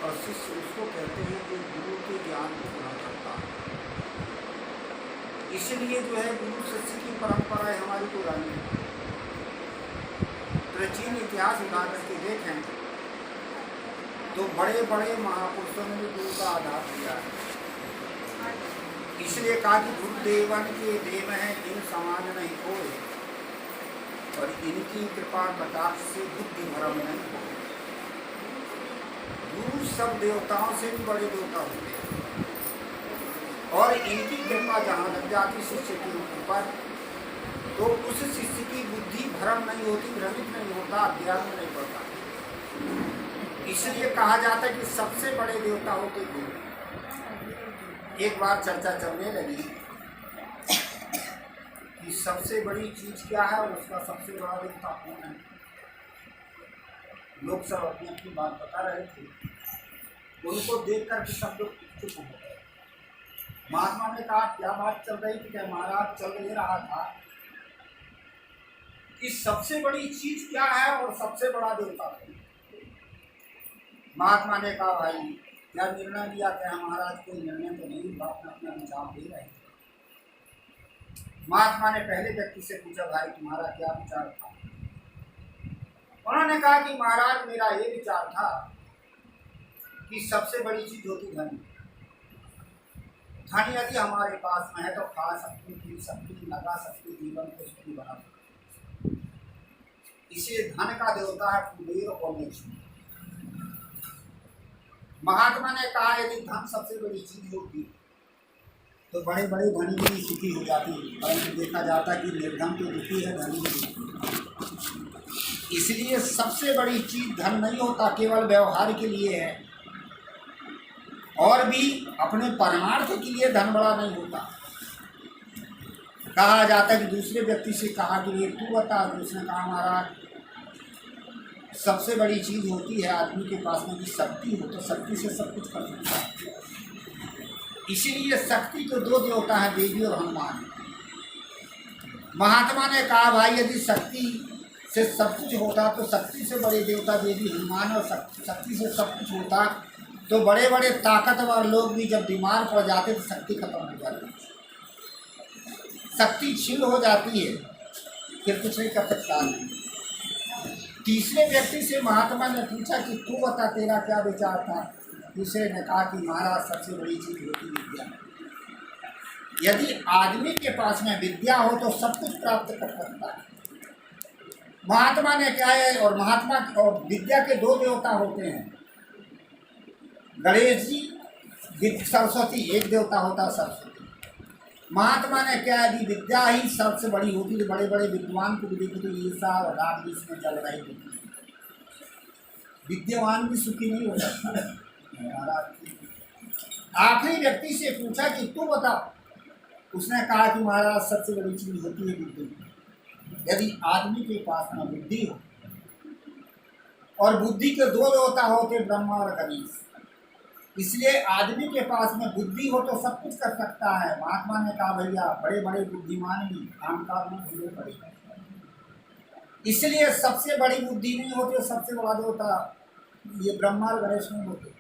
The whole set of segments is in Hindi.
और शिष्य उसको कहते हैं जो गुरु के ज्ञान को ग्रहण करता है। इसलिए जो है गुरु शिष्य की परंपरा है हमारी पुरानी है। प्राचीन इतिहास उठा करके देखें तो बड़े बड़े महापुरुषों ने भी गुरु का आधार दिया है। इसलिए कहा कि गुरुदेवन के देव हैं इन समान नहीं कोई, और इनकी कृपा कटाक्ष से बुद्धि भ्रम नहीं हो। गुरु सब देवताओं से भी बड़े देवता होते हैं, और इनकी कृपा जहाँ लग जाती शिष्य के ऊपर तो उस शिष्य की बुद्धि भ्रम नहीं होती, भ्रमित नहीं होता, अज्ञान में नहीं पड़ता। इसलिए कहा जाता है कि सबसे बड़े देवता होते गुरु। एक बार चर्चा चलने लगी कि सबसे बड़ी चीज क्या है और उसका सबसे बड़ा देवता कौन है। लोग सब अपनी अपनी बात बता रहे थे, उनको देख कर सब लोग चुप हो गए। महात्मा ने कहा क्या बात चल रही थी? क्या महाराज चल नहीं रहा था कि सबसे बड़ी चीज क्या है और सबसे बड़ा देवता कौन। महात्मा ने कहा भाई क्या निर्णय लिया? क्या महाराज कोई निर्णय तो नहीं, बात में अपना विचार दे रहे हैं। महात्मा ने पहले व्यक्ति से पूछा भाई तुम्हारा क्या विचार था? उन्होंने कहा कि महाराज मेरा ये विचार था कि सबसे बड़ी चीज होती धन। धन यदि हमारे पास में है तो खा सकती, पी सकती, लगा सकती, जीवन को सुखी बना सकती। इसलिए धन का देवता है कुबेर और लक्ष्मी। महात्मा ने कहा यदि धन सबसे बड़ी चीज होती तो बड़े बड़े धनी भी सुखी हो जाती, परंतु देखा जाता कि निर्धन तो दुखी है, धनी भी दुखी। इसलिए सबसे बड़ी चीज धन नहीं होता, केवल व्यवहार के लिए है, और भी अपने परमार्थ के लिए धन बड़ा नहीं होता। कहा जाता है कि दूसरे व्यक्ति से कहा कि ये तू बता, तो उसने कहा महाराज सबसे बड़ी चीज होती है आदमी के पास में कि शक्ति हो, तो शक्ति से सब कुछ कर सकता है। इसीलिए शक्ति के दो देवता हैं, देवी और हनुमान। महात्मा ने कहा भाई यदि शक्ति से सब कुछ होता तो शक्ति से बड़े देवता देवी हनुमान, और शक्ति से सब कुछ होता तो बड़े बड़े ताकतवर लोग भी जब बीमार पड़ जाते तो शक्ति खत्म हो जाती, शक्ति क्षीण हो जाती है, फिर कुछ नहीं कर सकता। तीसरे व्यक्ति से महात्मा ने पूछा कि तू बता तेरा क्या विचार था? दूसरे ने कहा कि महाराज सबसे बड़ी चीज होती विद्या। यदि आदमी के पास में विद्या हो तो सब कुछ प्राप्त कर सकता है। महात्मा ने क्या है, और महात्मा और विद्या के दो देवता होते हैं, गणेश जी, सरस्वती, एक देवता होता है सरस्वती। महात्मा ने क्या यदि विद्या ही सबसे बड़ी होती तो बड़े बड़े विद्वान को भी देखो तो ईर्षा और राग इसमें चल रही होती, विद्यावान भी सुखी नहीं हो सकता। आखिरी व्यक्ति से पूछा कि तू बता, उसने कहा कि महाराज सबसे बड़ी चीज होती है बुद्धि। यदि आदमी के पास में बुद्धि हो, और बुद्धि के दो देवता होते ब्रह्मा और गणेश, इसलिए आदमी के पास में बुद्धि हो तो सब कुछ कर सकता है। महात्मा ने कहा भैया बड़े बड़े बुद्धिमान भी कामकाज में भूले पड़े, इसलिए सबसे बड़ी बुद्धि नहीं होती, सबसे बड़ा देवता ये ब्रह्मा और गणेश नहीं होते।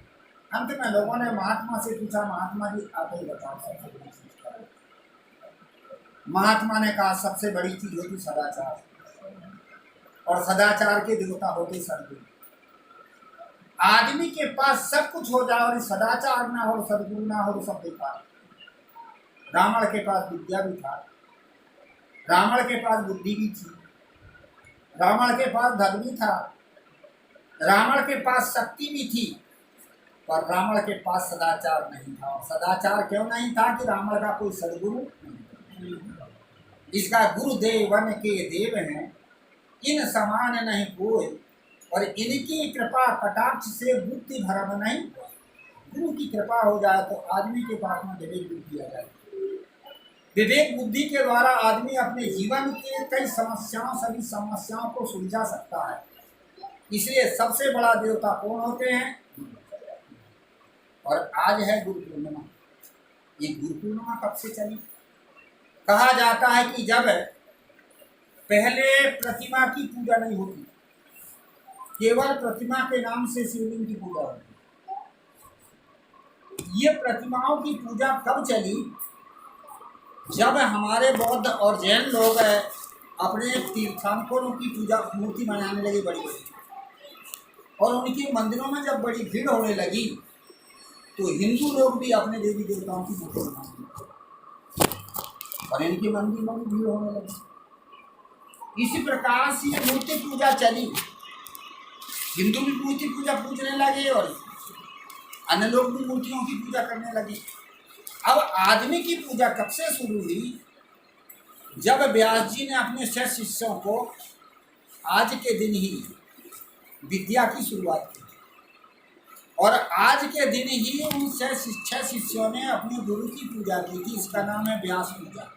अंत में लोगों ने महात्मा से पूछा महात्मा जी आप ही बताओ सबसे बड़ी चीज क्या है? महात्मा ने कहा सबसे बड़ी चीज होती सदाचार, और सदाचार के देवता होते सदगुरु। आदमी के पास सब कुछ हो जाए और सदाचार ना हो, सदगुरु ना हो तो सब बेकार। रावण के पास विद्या भी था, रावण के पास बुद्धि भी थी, रावण के पास धन भी था, रावण के पास शक्ति भी थी, पर रावण के पास सदाचार नहीं था। और सदाचार क्यों नहीं था कि रावण का कोई सदगुरु नहीं, इसका गुरुदेव वन के देव हैं इन समान नहीं कोई, और इनकी कृपा कटाक्ष से बुद्धि भ्रम नहीं। गुरु की कृपा हो जाए तो आदमी के पास में विवेक बुद्धि आ जाए। विवेक बुद्धि के द्वारा आदमी अपने जीवन के कई समस्याओं, सभी समस्याओं को सुलझा सकता है। इसलिए सबसे बड़ा देवता कौन होते हैं? और आज है गुरु पूर्णिमा। ये गुरु पूर्णिमा कब से चली? कहा जाता है कि जब पहले प्रतिमा की पूजा नहीं होती, केवल प्रतिमा के नाम से शिवलिंग की पूजा होती, ये प्रतिमाओं की पूजा कब चली? जब हमारे बौद्ध और जैन लोग अपने तीर्थंकरों की पूजा मूर्ति बनाने लगे बड़ी बड़ी, और उनके मंदिरों में जब बड़ी भीड़ होने लगी तो हिंदू लोग भी अपने देवी देवताओं की मूर्ति बनाने लगे और इनके मंदिर में भी भीड़ होने लगी। इसी प्रकार से ये मूर्ति पूजा चली। हिंदू भी मूर्ति पूजा पूजने लगे और अन्य लोग भी मूर्तियों की पूजा करने लगे। अब आदमी की पूजा कब से शुरू हुई? जब व्यास जी ने अपने 6 शिष्यों को आज के दिन ही विद्या की शुरुआत की, और आज के दिन ही उन 6 शिष्यों ने अपने गुरु की पूजा की थी। इसका नाम है व्यास पूजा,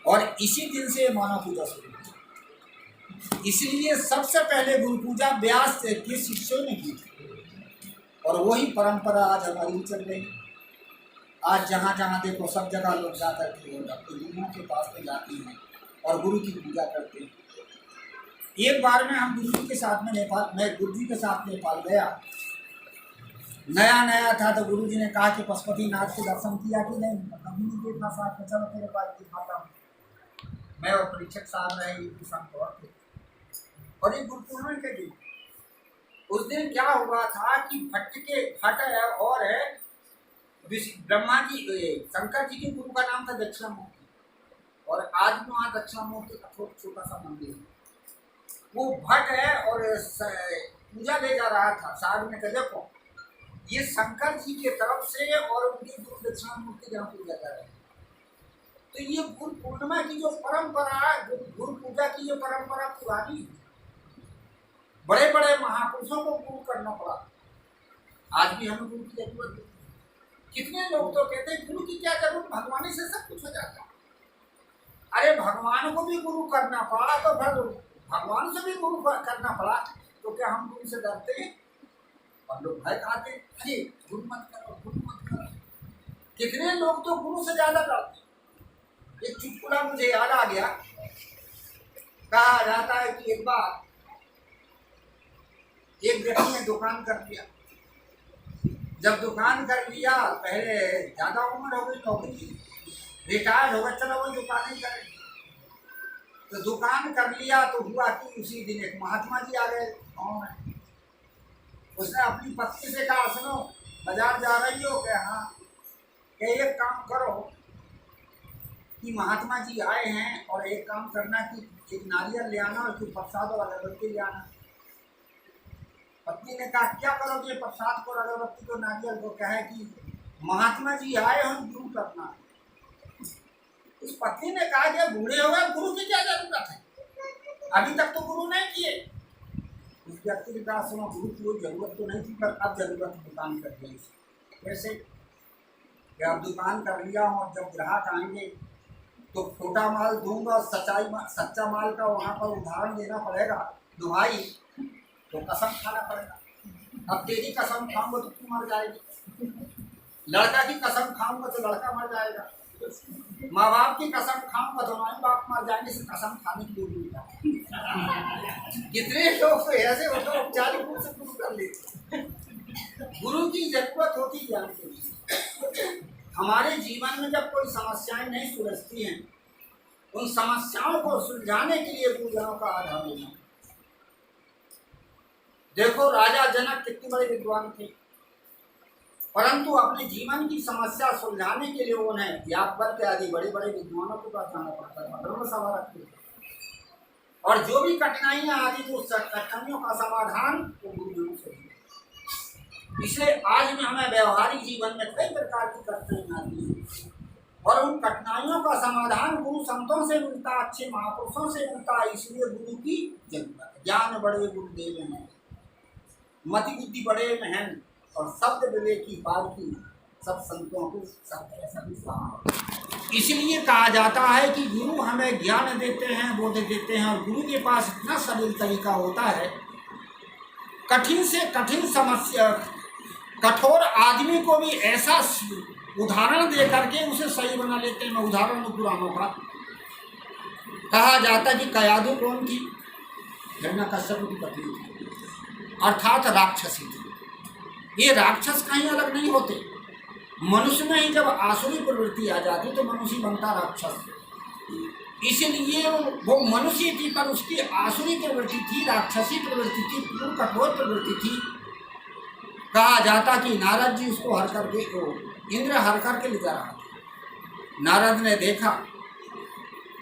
और इसी दिन से मानव पूजा शुरू हुई। इसलिए सबसे पहले गुरु पूजा व्यास के शिष्यों ने की थी, और वही परंपरा आज हमारी चल रही है। आज जहाँ जहाँ देखो सब जगह लोग जा करके अपने गुरुओं के पास में जाते हैं और गुरु की पूजा करते हैं। एक बार में हम गुरु जी के साथ में मैं गुरु जी के साथ नेपाल गया। नया नया था तो गुरु जी ने कहा कि पशुपतिनाथ के दर्शन किया कि नहीं? कभी नहीं देखा साथ में, चलो तेरे पास दिखाता हूँ। मैं और परीक्षक साहब रहे, एक संत और थे, और ये गुरु पूर्णिमा के दिन उस दिन क्या हुआ था कि फट है और है ब्रह्मा जी, शंकर जी के गुरु का नाम था दक्षिणामूर्ति, और आज भी वहाँ दक्षिणामूर्ति का छोटा सा मंदिर है। वो भट्ट है और पूजा ले जा रहा था। साहब ने कहा देखो ये शंकर जी के तरफ से और उनके गुरु दक्षिणामूर्ति जहाँ पूजा कर रहे हैं। तो ये गुरु पूर्णिमा की जो परंपरा, गुरु पूजा की जो परंपरा पुरानी है, बड़े बड़े महापुरुषों को गुरु करना पड़ा। आज भी हमें गुरु की जरूरत है। कितने लोग तो कहते हैं गुरु की क्या जरूरत, भगवान ही से सब कुछ हो जाता है। अरे भगवान को भी गुरु करना पड़ा तो भगवान से भी गुरु करना पड़ा, तो क्या हम गुरु से डरते हैं? और लोग भय खाते, अरे गुरु मत करो, गुरु मत करो। कितने लोग तो गुरु से ज्यादा डरते। एक चुटकुला मुझे याद आ गया। कहा जाता है कि एक बार एक व्यक्ति ने दुकान कर लिया। जब दुकान कर लिया, पहले ज्यादा उम्र हो गई, नौकरी की, रिटायर्ड हो गया, चलो वही दुकान ही करें। तो दुकान कर लिया तो हुआ कि उसी दिन एक महात्मा जी आ गए गाँव में। उसने अपनी पत्नी से कहा सुनो बाजार जा रही हो? क्या? हाँ। क्या एक काम करो कि महात्मा जी आए हैं और एक काम करना कि एक नारियल ले आना और फिर प्रसाद और अगरबत्ती ले आना। पत्नी ने कहा क्या करोगे प्रसाद को, अगरबत्ती को, नारियल को? क्या है कि महात्मा जी आए हम गुरु करना। उस पत्नी ने कहा कि बूढ़े हो गए, गुरु की क्या जरूरत है? अभी तक तो गुरु नहीं किए। उस व्यक्ति ने कहा सुनो गुरु की कोई जरूरत तो नहीं थी, पर अब जरूरत दुकान कर दी। कैसे? कि अब दुकान कर लिया हूँ और जब ग्राहक आएंगे तो खोटा माल दूंगा, सच्चा माल का वहाँ पर उदाहरण देना पड़ेगा। दुहाई तो कसम खाना पड़ेगा। अब तेरी कसम खाऊंगा तो तू मर जाएगी, लड़का की कसम खाऊंगा तो लड़का मर जाएगा, माँ बाप की कसम खाऊंगा तो माँ बाप मर जाएंगे। से कसम खाने की लोग मिलता है। कितने लोग तो ऐसे होते हैं उपचारिक रूप से गुरु कर लेते। गुरु की जरूरत होती ज्ञान के लिए। हमारे जीवन में जब कोई समस्याएं नहीं सुलझती हैं, उन समस्याओं को सुलझाने के लिए गुरुजनों का आधार लेना। देखो राजा जनक कितने बड़े विद्वान थे, परंतु अपने जीवन की समस्या सुलझाने के लिए उन्हें याज्ञवल्क्य आदि बड़े बड़े विद्वानों के पास जाना पड़ता था, धर्म सभा रखते थे। और जो भी कठिनाइयां आती थी उस कठिनाइयों का समाधान वो गुरुजनों से हुआ। इसलिए आज में हमें व्यवहारिक जीवन में कई प्रकार की कठिनाइयां आती हैं, और उन कठिनाइयों का समाधान गुरु संतों से मिलता, अच्छे महापुरुषों से मिलता। इसलिए गुरु की जरूरत है। ज्ञान बड़े गुरुदेव हैं, मति बुद्धि बड़े महन, और शब्द विवेकी पारखी, सब संतों को सब ऐसा विश्वास। इसलिए कहा जाता है कि गुरु हमें ज्ञान देते हैं, बोध देते हैं, और गुरु के पास इतना सरल तरीका होता है, कठिन से कठिन समस्या, कठोर आदमी को भी ऐसा उदाहरण दे करके उसे सही बना लेते हैं। उदाहरण पुराणों का कहा जाता है कि कयादु कौन थी? हिरण्यकश्यप की पत्नी थी, अर्थात राक्षसी थी। ये राक्षस कहीं अलग नहीं होते, मनुष्य में ही जब आसुरी प्रवृत्ति आ जाती तो मनुष्य बनता राक्षस। इसलिए वो मनुष्य थी पर उसकी आसुरी प्रवृत्ति थी, राक्षसी प्रवृत्ति थी, पूर्ण कठोर प्रवृत्ति थी। कहा जाता कि नारद जी उसको हर करके इंद्र हर करके ले जा रहा था। नारद ने देखा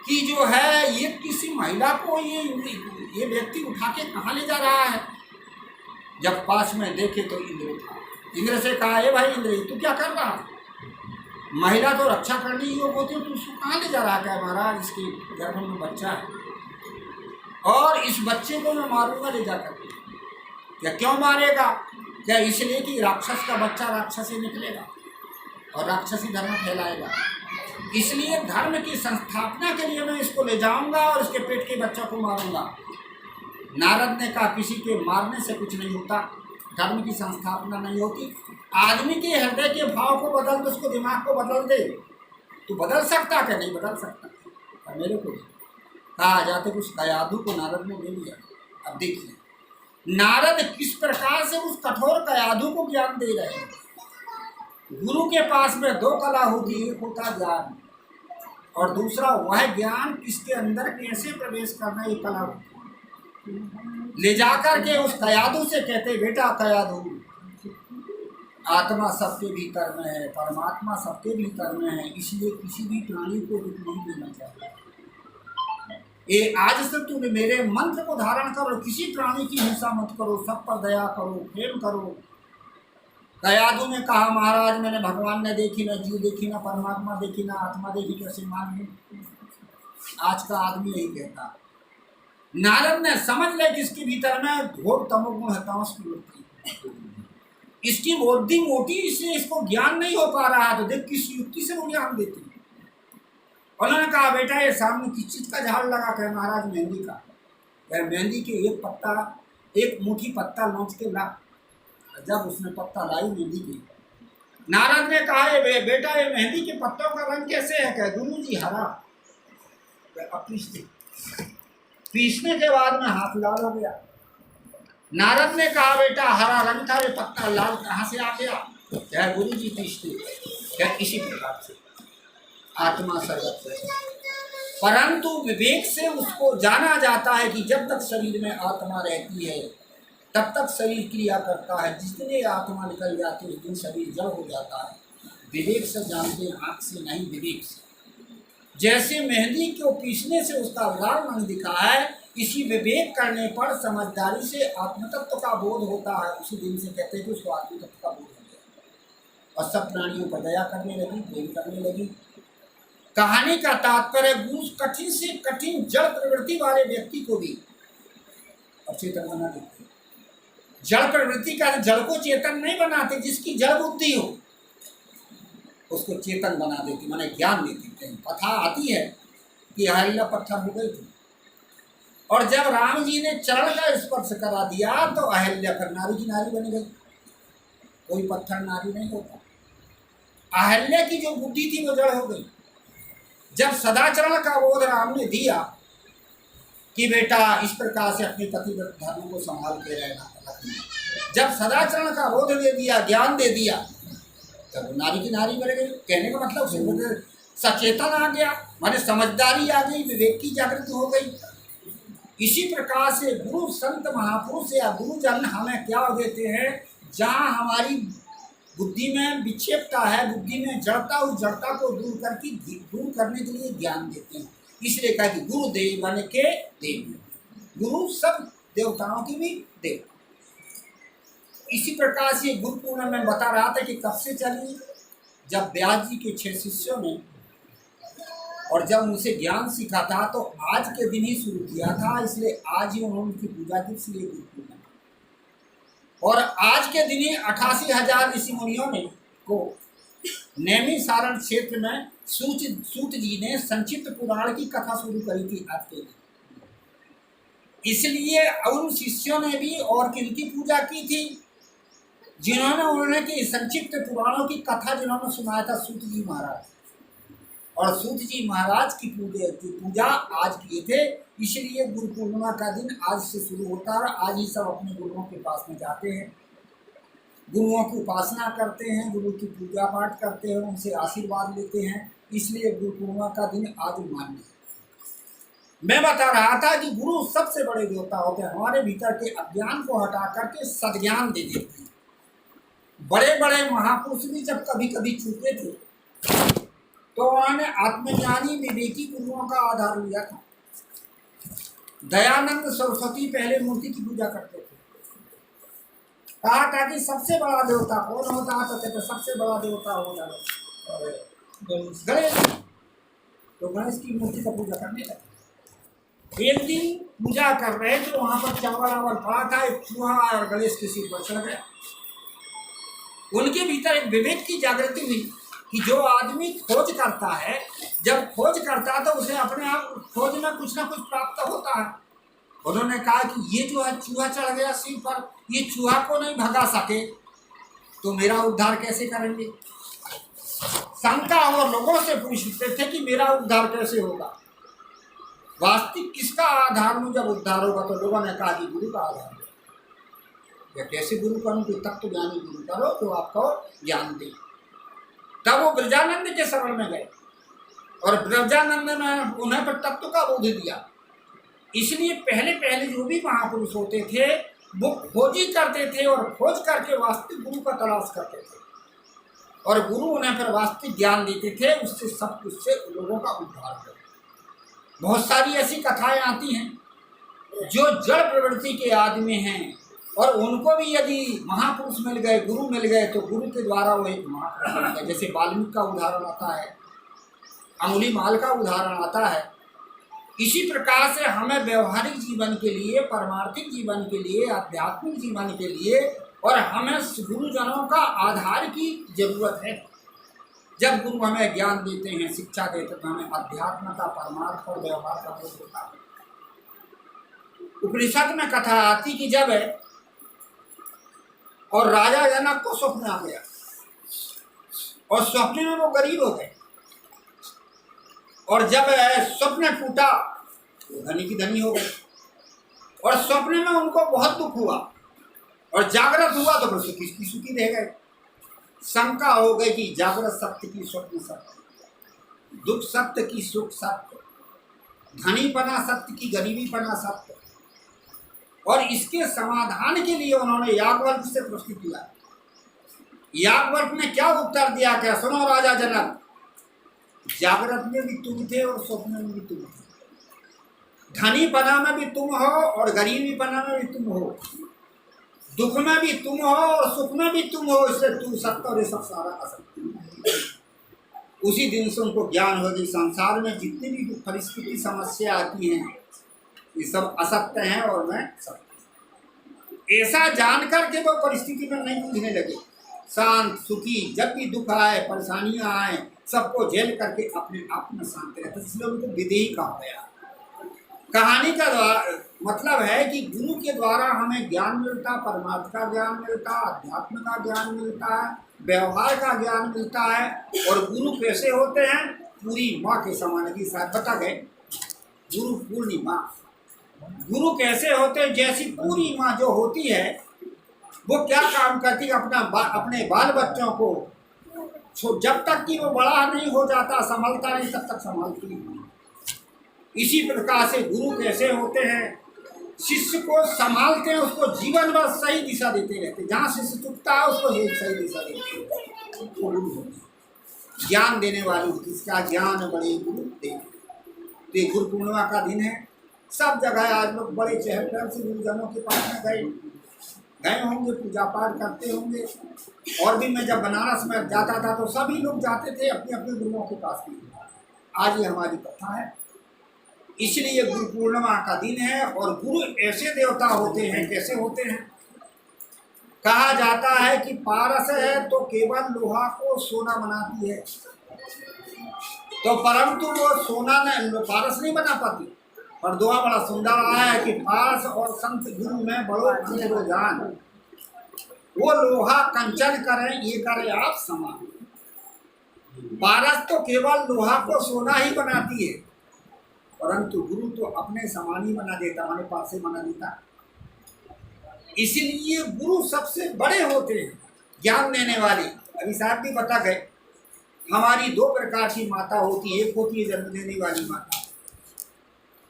कि जो है ये किसी महिला को ये व्यक्ति उठा के कहाँ ले जा रहा है। जब पास में देखे तो इंद्र था। इंद्र से कहा, ए भाई इंद्र, तू क्या कर रहा है? महिला तो रक्षा करने योग्य होती है, तू उसको कहाँ ले जा रहा है? महाराज, इसके गर्भ में बच्चा है और इस बच्चे को मैं मारूंगा ले जाकर। क्या क्यों मारेगा? क्या इसलिए कि राक्षस का बच्चा राक्षस से निकलेगा और राक्षसी धर्म फैलाएगा, इसलिए धर्म की संस्थापना के लिए मैं इसको ले जाऊंगा और इसके पेट के बच्चा को मारूंगा। नारद ने कहा, किसी के मारने से कुछ नहीं होता, धर्म की संस्थापना नहीं होती। आदमी के हृदय के भाव को बदल दे, उसको दिमाग को बदल दे। तू बदल सकता क्या? नहीं बदल सकता। मेरे को कहा जाते कुछ कयाधु को नारद ने ले लिया। अब देखिए नारद किस प्रकार से उस कठोर कयाधु को ज्ञान दे रहे हैं। गुरु के पास में दो कला होती है, एक होता ज्ञान और दूसरा वह ज्ञान किसके अंदर कैसे प्रवेश करना, ये कला होती है। ले जाकर के उस कयाधु से कहते, बेटा कयाधु, आत्मा सबके भीतर में है, परमात्मा सबके भीतर में है, इसलिए किसी भी प्राणी को दुख नहीं देना चाहिए। ये आज से तुम मेरे मंत्र को धारण करो, किसी प्राणी की हिंसा मत करो, सब पर दया करो, प्रेम करो। कयाधु ने कहा, महाराज मैंने भगवान ने देखी ना, जीव देखी ना, परमात्मा देखी ना, आत्मा देखी, कैसे मान? आज का आदमी यही कहता। नारद ने समझ लिया कि इसके भीतर में घोर तमोगुण है, तामस की वृत्ति, इसकी बुद्धि मोटी, इसलिए इसको ज्ञान नहीं हो पा रहा। तो देख किस युक्ति से वो ज्ञान देती। उन्होंने कहा, बेटा ये सामने किस चीज का झाड़ लगा कर? महाराज मेहंदी का। मेहंदी के एक पत्ता, एक मुट्ठी पत्ता नोच के ला। जब उसने पत्ता लाई मेहंदी की, नारद ने कहा, बेटा ये मेहंदी के पत्तों का रंग कैसे है? क्या गुरु जी हरा। पीसने के बाद में हाथ लाल हो गया। नारद ने कहा, बेटा हरा रंग था, ये पत्ता लाल कहाँ से आ गया? क्या गुरु जी पीसते? क्या इसी प्रकार से आत्मा सर्वत्र है, परंतु विवेक से उसको जाना जाता है कि जब तक शरीर में आत्मा रहती है तब तक शरीर क्रिया करता है, जिस दिन ये आत्मा निकल जाती है उस दिन शरीर जड़ हो जाता है। विवेक से जानते हैं, आँख से नहीं, विवेक से। जैसे मेहंदी को पीसने से उसका लाल रंग दिखा है, इसी विवेक करने पर समझदारी से आत्मतत्व का बोध होता है। उसी दिन से कहते हैं कि उसको आत्मतत्व का बोध हो गया और सब प्राणियों पर दया करने लगी, प्रेम करने लगी। कहानी का तात्पर्य, गुरु कठिन से कठिन जड़ प्रवृत्ति वाले व्यक्ति को भी और चेतन बना देते। जड़ प्रवृत्ति का जड़ को चेतन नहीं बनाते, जिसकी जड़ बुद्धि हो उसको चेतन बना देती, माने ज्ञान देती। कथा आती है कि अहल्या पत्थर हो गई थी और जब राम जी ने चरण का स्पर्श करा दिया तो अहल्या फिर नारी की नारी बन गई। कोई पत्थर नारी नहीं होता। अहल्या की जो बुद्धि थी वो जड़ हो गई। जब सदाचरण का बोध राम ने दिया कि बेटा इस प्रकार से अपने पतिव्रत धर्म को संभाल के रहना, जब सदाचरण का बोध दे दिया, ज्ञान दे दिया, तब नारी की नारी बन गई। कहने का मतलब सचेतन आ गया, माने समझदारी आ गई, विवेक की जागृति हो गई। इसी प्रकार से गुरु संत महापुरुष या गुरुजन हमें क्या देते हैं, जहाँ हमारी बुद्धि में विक्षेपता है, बुद्धि में जड़ता, उस जड़ता को दूर करने के लिए ज्ञान देते हैं। इसलिए कहा कि गुरुदेव बन के देव, गुरु सब देवताओं की भी देव। इसी प्रकार से गुरु पूर्णिमा में बता रहा था कि कब से चली, जब व्यास जी के 6 शिष्यों ने और जब उनसे ज्ञान सीखा था तो आज के दिन ही शुरू किया था, इसलिए आज ही उन्होंने उनकी पूजा की, इसलिए गुरु पूर्णिमा। और आज के दिन ही 88,000 ऋषि मुनियों ने को नैमी सारण क्षेत्र में सूत जी ने संक्षिप्त पुराण की कथा शुरू करी थी आज के दिन। इसलिए उन शिष्यों ने भी और किनकी पूजा की थी, उन्होंने की संक्षिप्त पुराणों की कथा जिन्होंने सुनाया था सूत जी महाराज। और सूत जी महाराज की पूजा आज किए थे, इसलिए गुरु पूर्णिमा का दिन आज से शुरू होता है। आज ही सब अपने गुरुओं के पास में जाते हैं गुरुओं की उपासना करते हैं, गुरु की पूजा पाठ करते हैं, उनसे आशीर्वाद लेते हैं। इसलिए गुरु पूर्णिमा का दिन आज मान्य है। मैं बता रहा था कि गुरु सबसे बड़े देवता होते हैं, हमारे भीतर के अज्ञान को हटा करके सद्ज्ञान दे देते हैं। बड़े बड़े महापुरुष भी जब कभी कभी चूके थे तो उन्होंने आत्मज्ञानी विवेकी गुरुओं का आधार लिया था। दयानंद सरस्वती पहले मूर्ति की पूजा करते थे। कहा था कि सबसे बड़ा देवता कौन होता है, तो कहते सबसे बड़ा देवता होगा गणेश। तो गणेश की मूर्ति का पूजा करने लगे। एक दिन पूजा कर रहे थे, वहां पर चावल आवल पड़ा था, एक चूहा और गणेश के सिर पर चढ़ गया। उनके भीतर एक विवेक की जागृति हुई कि जो आदमी खोज करता है, जब खोज करता है तो उसे अपने आप खोज में कुछ ना कुछ प्राप्त होता है। उन्होंने कहा कि ये जो है चूहा चढ़ गया सिर पर, ये चूहा को नहीं भगा सके तो मेरा उद्धार कैसे करेंगे। शंका और लोगों से पूछते थे कि मेरा उद्धार कैसे होगा, वास्तविक किसका आधार में जब उद्धार होगा। तो लोगों ने कहा कि गुरु का आधार है। या कैसे गुरु करूँ, तो तत्व ज्ञानी गुरु करो तो आपको ज्ञान दे। तब वो ब्रजानंद के शरण में गए और ब्रजानंद ने उन्हें पर तत्व का बोध दिया। इसलिए पहले पहले जो भी महापुरुष होते थे वो खोजी करते थे और खोज करके वास्तविक गुरु का तलाश करते थे और गुरु उन्हें फिर वास्तविक ज्ञान देते थे। उससे सब कुछ से लोगों का उद्धार करते। बहुत सारी ऐसी कथाएं आती हैं जो जड़ प्रवृत्ति के आदमी हैं और उनको भी यदि महापुरुष मिल गए, गुरु मिल गए, तो गुरु के द्वारा वो एक महापुरुष बन गए। जैसे वाल्मीकि का उदाहरण आता है, अंगुलीमाल का उदाहरण आता है। इसी प्रकार से हमें व्यवहारिक जीवन के लिए, पारमार्थिक जीवन के लिए, आध्यात्मिक जीवन के लिए और हमें गुरुजनों का आधार की जरूरत है। जब गुरु हमें ज्ञान देते हैं, शिक्षा देते हैं, तो हमें अध्यात्म का, परमार्थ और व्यवहार का बोध होता है। उपनिषद में कथा आती कि जब और राजा जनक को स्वप्न आ गया और स्वप्न में वो गरीब हो गए और जब स्वप्न टूटा तो धनी की धनी हो गए और स्वप्न में उनको बहुत दुख हुआ और जागृत हुआ तो सुखी की सुखी रह गए। शंका हो गई कि जागृत सत्य की, स्वप्न सत्य, दुख सत्य की, सुख सत्य, धनी पना सत्य की, गरीबी पना सत्य। और इसके समाधान के लिए उन्होंने याज्ञवल्क्य से प्रश्न किया। याज्ञवल्क्य ने क्या उत्तर दिया, क्या सुनो राजा जनक, जागृत में भी तुम थे और स्वप्न में भी तुम थे, धनी पना में भी तुम हो और गरीबी पना में भी तुम हो, दुख में भी तुम हो और सुख में भी तुम हो, इसलिए तुम सत्य और ये सब सारा असत्य। उसी दिन से उनको ज्ञान हो गई संसार में जितनी भी परिस्थिति समस्या आती हैं ये सब असत्य हैं और मैं सत्य। ऐसा जानकर के वो परिस्थिति में नहीं जूझने लगे, शांत सुखी, जब भी दुख आए, परेशानियां आए, सबको झेल करके अपने आप में शांत रहते, इसलिए उनको विदेही कहा गया। कहानी का मतलब है कि गुरु के द्वारा हमें ज्ञान मिलता, परमार्थ का ज्ञान मिलता, अध्यात्म का ज्ञान मिलता है, व्यवहार का ज्ञान मिलता है। और गुरु कैसे होते हैं, पूरी माँ के समान की साथ बता गए। गुरु पूर्णिमा, गुरु कैसे होते हैं, जैसी पूरी माँ जो होती है वो क्या काम करती है, अपने बाल बच्चों को जब तक कि वो बड़ा नहीं हो जाता, संभलता नहीं, तब तक संभालती है। इसी प्रकार से गुरु कैसे होते हैं, शिष्य को संभालते हैं, उसको जीवन भर सही दिशा देते रहते, जहाँ शिष्य चुकता है उसको सही दिशा देते हैं। वो गुरु होते हैं, ज्ञान देने वाले होते, इसका ज्ञान बड़े गुरु देते। तो गुरु पूर्णिमा का दिन है, सब जगह आज लोग बड़े चहल पहल से गुरुजनों के पास में गए होंगे, पूजा पाठ करते होंगे। और भी मैं जब बनारस में जाता था तो सभी लोग जाते थे अपने अपने गुरुओं के पास में। आज ये हमारी कथा है, इसलिए गुरु पूर्णिमा का दिन है। और गुरु ऐसे देवता होते हैं, कैसे होते हैं, कहा जाता है कि पारस है तो केवल लोहा को सोना बनाती है, तो परंतु वो सोना पारस नहीं बना पाती। और दुआ बड़ा सुंदर आया है कि पारस और संत गुरु में बड़ो अंतरो जान, वो लोहा कंचन करें ये करे आप समान। पारस तो केवल लोहा को सोना ही बनाती है, परंतु गुरु तो अपने समान ही बना देता, हमारे पास से बना देता। इसलिए गुरु सबसे बड़े होते हैं। ज्ञान देने वाली। अभी साहब भी बता गए, हमारी दो प्रकार की माता होती है, एक होती है जन्म देने वाली माता,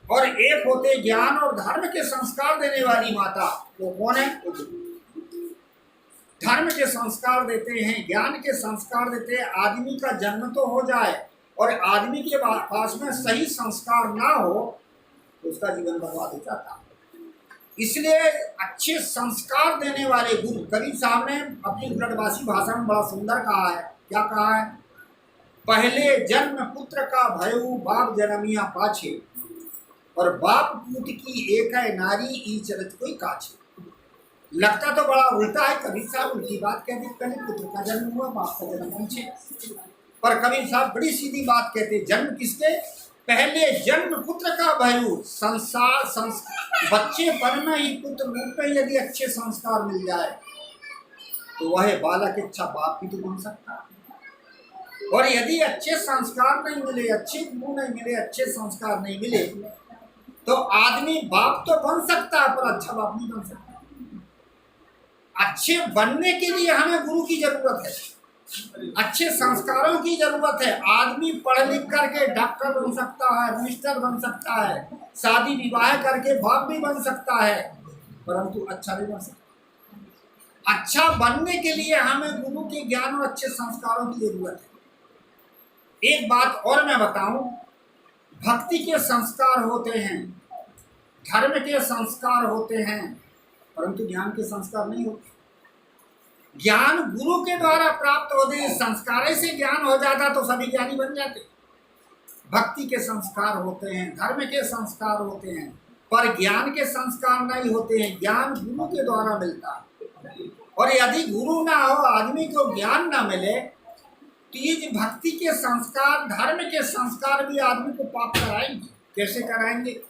और एक होते ज्ञान और धर्म के संस्कार देने वाली माता। वो कौन है? धर्म के संस्कार देते हैं, ज्ञान के संस्कार देते हैं। आदमी का जन्म तो हो जाए और आदमी के पास में सही संस्कार ना हो तो उसका जीवन बर्बाद हो जाता। इसलिए अच्छे संस्कार देने वाले गुरु, कबीर साहब ने अपनी ब्रजवासी भाषा में बड़ा सुंदर कहा है। क्या कहा है? पहले जन्म पुत्र का भयउ बाप जन्मिया पाछे, और बाप पूत की एक है नारी ई चरत कोई काछे। लगता तो बड़ा उल्टा है, कबीर साहब उल्टी बात कहते, पहले पुत्र का जन्म हुआ बाप का जन्म पीछे। पर कबीर साहब बड़ी सीधी बात कहते, जन्म किसके? पहले जन्म पुत्र का भयु, संसार बच्चेपन में ही पुत्र रूप में यदि अच्छे संस्कार मिल जाए तो वह बालक इच्छा बाप भी तो बन सकता है। और यदि अच्छे संस्कार नहीं मिले, अच्छे गुण नहीं मिले, अच्छे संस्कार नहीं मिले तो आदमी बाप तो बन सकता है पर अच्छा बाप नहीं बन सकता। अच्छे बनने के लिए हमें गुरु की जरूरत है, अच्छे संस्कारों की जरूरत है। आदमी पढ़ लिख करके डॉक्टर बन सकता है, मिनिस्टर बन सकता है, शादी विवाह करके बाप भी बन सकता है, परंतु अच्छा नहीं बन सकता। अच्छा बनने के लिए हमें गुरु के ज्ञान और अच्छे संस्कारों की जरूरत है। एक बात और मैं बताऊं, भक्ति के संस्कार होते हैं, धर्म के संस्कार होते हैं, परंतु ज्ञान के संस्कार नहीं होते। ज्ञान गुरु के द्वारा प्राप्त होते हैं, संस्कार से ज्ञान हो जाता तो सभी ज्ञानी बन जाते। भक्ति के संस्कार होते हैं, धर्म के संस्कार होते हैं, पर ज्ञान के संस्कार नहीं होते हैं। ज्ञान गुरु के द्वारा मिलता है, और यदि गुरु ना हो, आदमी को ज्ञान ना मिले तो ये भक्ति के संस्कार, धर्म के संस्कार भी आदमी को पाप कराएंगे। कैसे कराएंगे?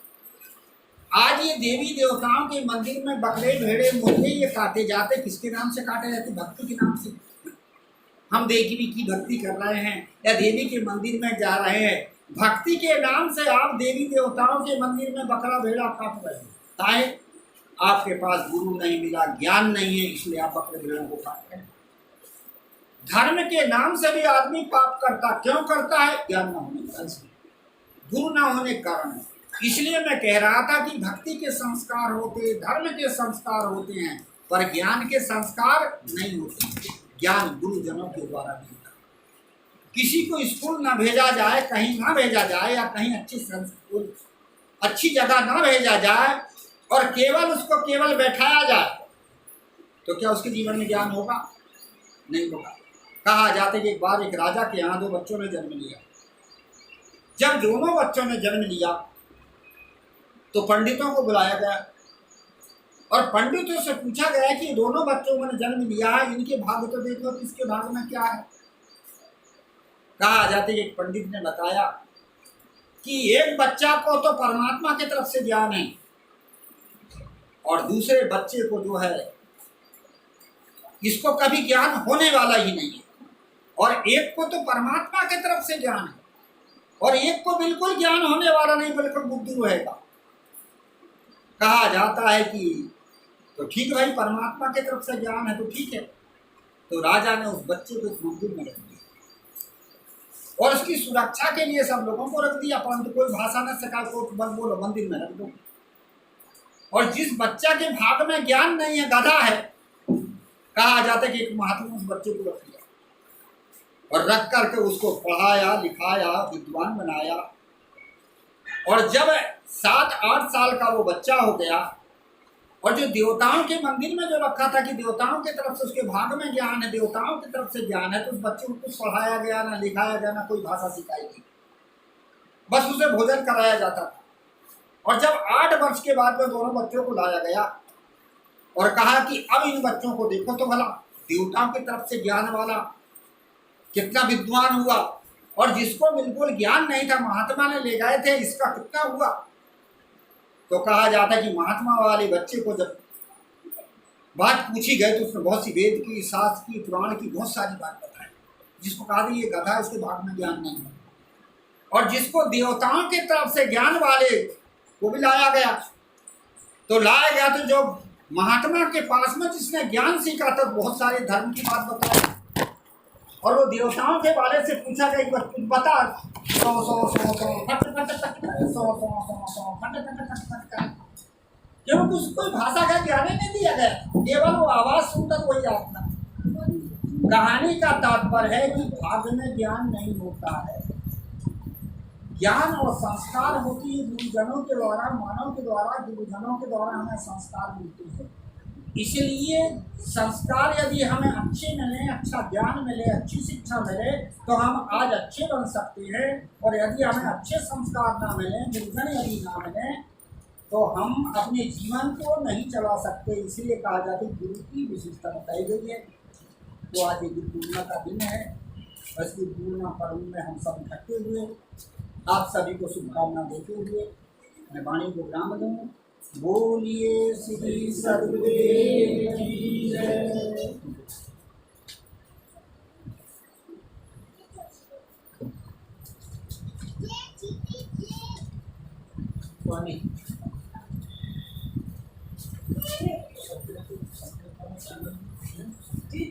आज ये देवी देवताओं के मंदिर में बकरे भेड़े मुर्गे ये काटे जाते, किसके नाम से काटे जाते? भक्ति के नाम से। हम देवी की भक्ति कर रहे हैं या देवी के मंदिर में जा रहे हैं, भक्ति के नाम से आप देवी देवताओं के मंदिर में बकरा भेड़ा काट रहे हैं। ताए आपके पास गुरु नहीं मिला, ज्ञान नहीं है, इसलिए आप बकरे भेड़ों को काट रहे हैं। धर्म के नाम से भी आदमी पाप करता, क्यों करता है? ज्ञान न होने के कारण, गुरु न होने के कारण। इसलिए मैं कह रहा था कि भक्ति के संस्कार होते, धर्म के संस्कार होते हैं, पर ज्ञान के संस्कार नहीं होते। ज्ञान गुरुजनों के द्वारा मिलता। किसी को स्कूल ना भेजा जाए, कहीं ना भेजा जाए, या कहीं अच्छी जगह ना भेजा जाए और केवल उसको केवल बैठाया जाए तो क्या उसके जीवन में ज्ञान होगा? नहीं होगा। कहा जाता है कि एक बार एक राजा के यहाँ दो बच्चों ने जन्म लिया। जब दोनों बच्चों ने जन्म लिया तो पंडितों को बुलाया गया और पंडितों से पूछा गया कि दोनों बच्चों ने जन्म लिया है, इनके भाग्य तो देखो, किसके भाग्य में क्या है। कहा जाता है एक पंडित ने बताया कि एक बच्चा को तो परमात्मा की तरफ से ज्ञान है और दूसरे बच्चे को जो है इसको कभी ज्ञान होने वाला ही नहीं है, और एक को तो परमात्मा की तरफ से ज्ञान है और एक को बिल्कुल ज्ञान होने वाला नहीं, बिल्कुल बुद्धू रहेगा। कहा जाता है कि तो ठीक भाई, परमात्मा की तरफ से ज्ञान है तो ठीक है। तो राजा ने उस बच्चे को मंदिर में रख दिया और उसकी सुरक्षा के लिए सब लोगों को रख दिया, परंतु कोई भाषा न सका, को बस बोलो मंदिर में रख दो। और जिस बच्चा के भाग में ज्ञान नहीं है, गधा है, कहा जाता है कि एक महात्मा उस बच्चे को रख लिया और रख करके उसको पढ़ाया, लिखाया, विद्वान बनाया। और जब 7-8 साल का वो बच्चा हो गया और जो देवताओं के मंदिर में जो रखा था कि देवताओं की तरफ से उसके भाग में ज्ञान है, देवताओं की तरफ से ज्ञान है, तो उस बच्चे को कुछ पढ़ाया गया ना, लिखाया गया ना, कोई भाषा सिखाई गई, बस उसे भोजन कराया जाता था। और जब 8 वर्ष के बाद में दोनों बच्चों को लाया गया और कहा कि अब इन बच्चों को देखो तो भला, देवताओं की तरफ से ज्ञान वाला कितना विद्वान हुआ और जिसको बिल्कुल ज्ञान नहीं था महात्मा ने ले गए थे, इसका कितना हुआ। तो कहा जाता है कि महात्मा वाले बच्चे को जब बात पूछी गई तो उसने बहुत सी वेद की, शास्त्र की, पुराण की बहुत सारी बात बताई। जिसको कहा ये गधा, इसके भाग में ज्ञान नहीं है। और जिसको देवताओं की तरफ से ज्ञान वाले को भी लाया गया, तो लाया गया तो जो महात्मा के पास में जिसने ज्ञान सीखा तो बहुत सारे धर्म की बात बताई, और वो देवताओं के बारे से पूछा कि कुछ बता, सो सो सो सो फट फट फट सो सो सो सो फट फट फट फट कर, क्योंकि उसको कोई भाषा का ज्ञान ही नहीं दिया गया, केवल वो आवाज सुनकर वही आत्मा। कहानी का तात्पर्य है कि भाग्य में ज्ञान नहीं होता है, ज्ञान और संस्कार होती है गुरुजनों के द्वारा, मानव के द्वारा, गुरुजनों के द्वारा हमें संस्कार मिलते हैं। इसलिए संस्कार यदि हमें अच्छे मिले, अच्छा ज्ञान मिले, अच्छी शिक्षा मिले तो हम आज अच्छे बन सकते हैं, और यदि हमें अच्छे संस्कार ना मिले, गुरुजन यदि ना मिले तो हम अपने जीवन को नहीं चला सकते। इसलिए कहा जाता है गुरु की विशेषता बताई गई है। तो आज गुरु पूर्णिमा का दिन है, बस गुरु पूर्णिमा पर्व में हम सब इकट्ठे हुए, आप सभी को शुभकामना देते हुए मैं वाणी को विराम दूँ। बोलिए श्री सद्गुरुदेव की जय। वाणी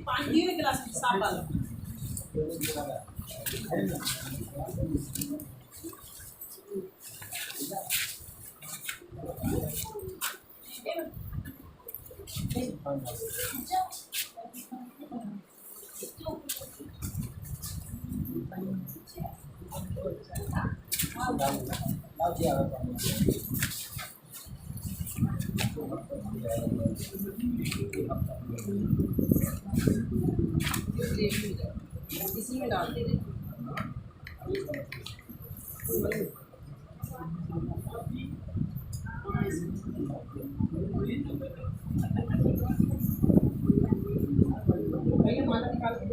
पानी में गिलास साफ वाला इसी में डाल दे। माला निकाल के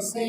से